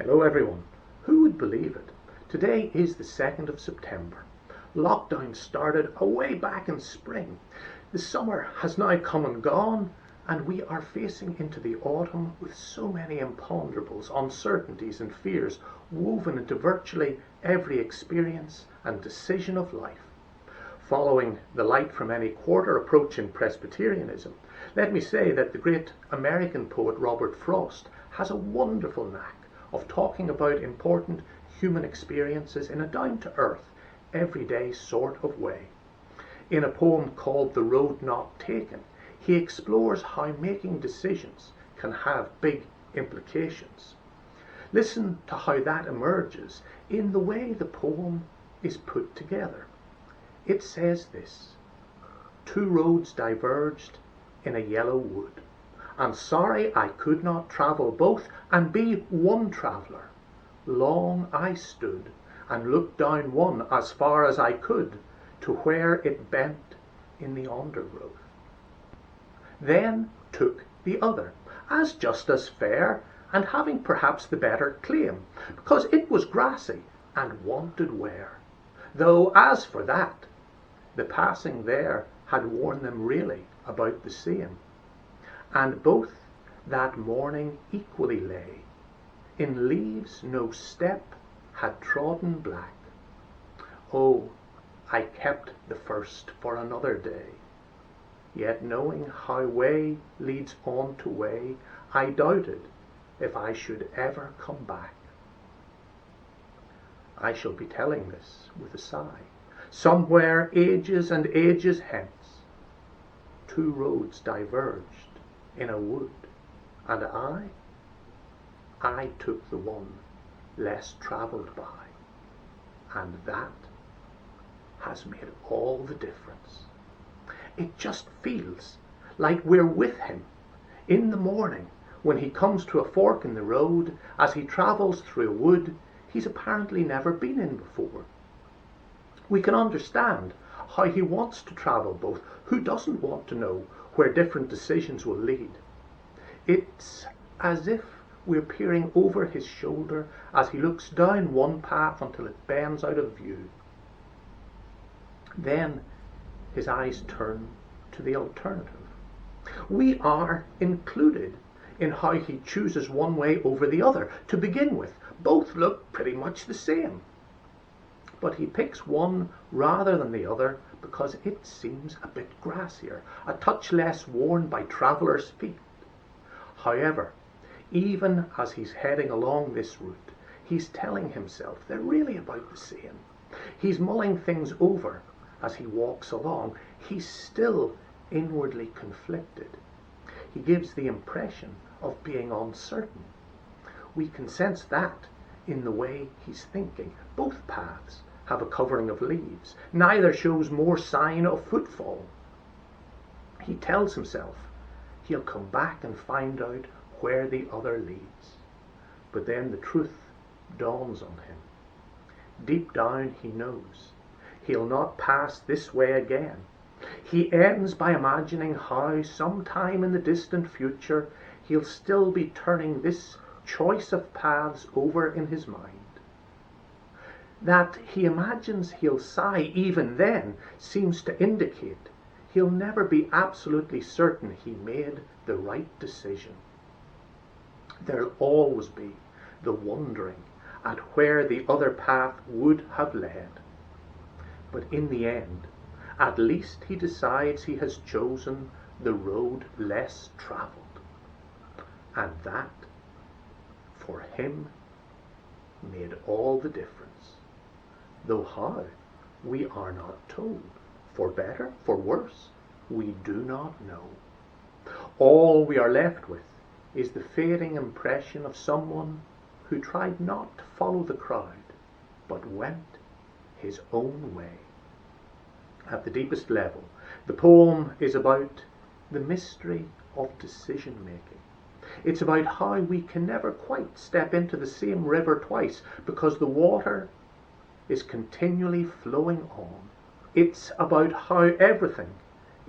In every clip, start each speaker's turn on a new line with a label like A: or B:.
A: Hello everyone. Who would believe it? Today is the 2nd of September. Lockdown started way back in spring. The summer has now come and gone, and we are facing into the autumn with so many imponderables, uncertainties and fears woven into virtually every experience and decision of life. Following the light from any quarter approach in Presbyterianism, let me say that the great American poet Robert Frost has a wonderful knack of talking about important human experiences in a down-to-earth, everyday sort of way. In a poem called The Road Not Taken, he explores how making decisions can have big implications. Listen to how that emerges in the way the poem is put together. It says this: two roads diverged in a yellow wood, and sorry I could not travel both and be one traveller. Long I stood and looked down one as far as I could to where it bent in the undergrowth. Then took the other, as just as fair, and having perhaps the better claim, because it was grassy and wanted wear. Though as for that, the passing there had worn them really about the same, and both that morning equally lay. In leaves no step had trodden black. Oh, I kept the first for another day. Yet knowing how way leads on to way, I doubted if I should ever come back. I shall be telling this with a sigh, somewhere ages and ages hence. Two roads diverged in a wood, and I took the one less travelled by, and that has made all the difference. It just feels like we're with him in the morning when he comes to a fork in the road as he travels through a wood he's apparently never been in before. We can understand how he wants to travel both. Who doesn't want to know where different decisions will lead? It's as if we're peering over his shoulder as he looks down one path until it bends out of view. Then his eyes turn to the alternative. We are included in how he chooses one way over the other. To begin with, both look pretty much the same. But he picks one rather than the other because it seems a bit grassier, a touch less worn by travellers' feet. However, even as he's heading along this route, he's telling himself they're really about the same. He's mulling things over as he walks along. He's still inwardly conflicted. He gives the impression of being uncertain. We can sense that in the way he's thinking. Both paths have a covering of leaves. Neither shows more sign of footfall. He tells himself he'll come back and find out where the other leads. But then the truth dawns on him. Deep down he knows he'll not pass this way again. He ends by imagining how sometime in the distant future he'll still be turning this choice of paths over in his mind. That he imagines he'll sigh even then seems to indicate he'll never be absolutely certain he made the right decision. There'll always be the wondering at where the other path would have led. But in the end, at least he decides he has chosen the road less travelled. And that, for him, made all the difference. Though how, we are not told. For better, for worse, we do not know. All we are left with is the fading impression of someone who tried not to follow the crowd, but went his own way. At the deepest level, the poem is about the mystery of decision making. It's about how we can never quite step into the same river twice because the water is continually flowing on. It's about how everything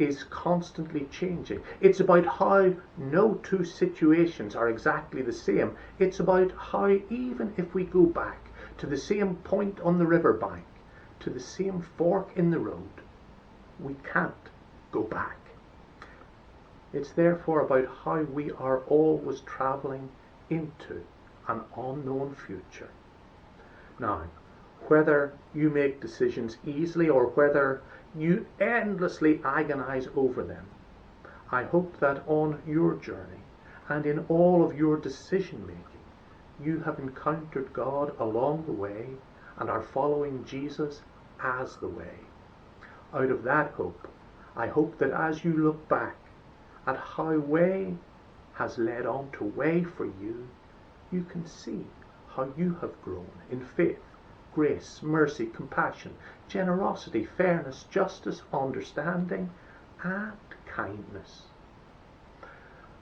A: is constantly changing. It's about how no two situations are exactly the same. It's about how even if we go back to the same point on the riverbank, to the same fork in the road, we can't go back. It's therefore about how we are always travelling into an unknown future. Now, whether you make decisions easily or whether you endlessly agonize over them, I hope that on your journey and in all of your decision making, you have encountered God along the way and are following Jesus as the way. Out of that hope, I hope that as you look back at how way has led on to way for you, you can see how you have grown in faith, grace, mercy, compassion, generosity, fairness, justice, understanding, and kindness.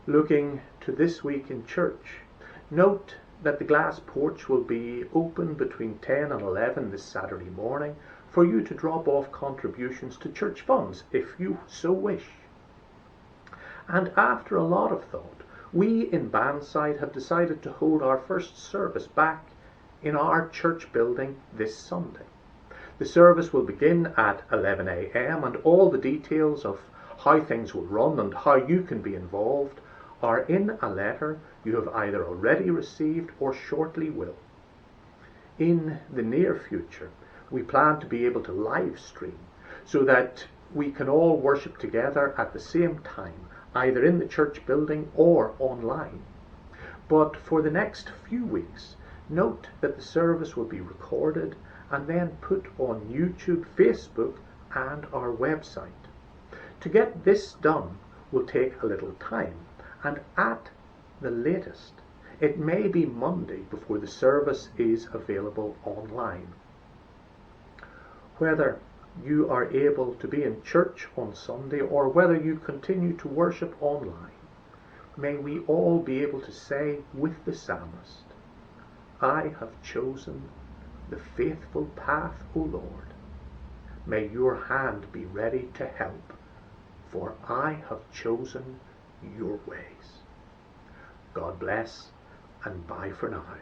A: Looking to this week in church, note that the glass porch will be open between 10 and 11 this Saturday morning for you to drop off contributions to church funds if you so wish. And after a lot of thought, we in Bandside have decided to hold our first service back in our church building this Sunday. The service will begin at 11 a.m. and all the details of how things will run and how you can be involved are in a letter you have either already received or shortly will. In the near future, we plan to be able to live stream so that we can all worship together at the same time, either in the church building or online. But for the next few weeks, note that the service will be recorded and then put on YouTube, Facebook, and our website. To get this done will take a little time, and at the latest, it may be Monday before the service is available online. Whether you are able to be in church on Sunday or whether you continue to worship online, may we all be able to say with the psalmist, I have chosen the faithful path, O Lord. May your hand be ready to help, for I have chosen your ways. God bless, and bye for now.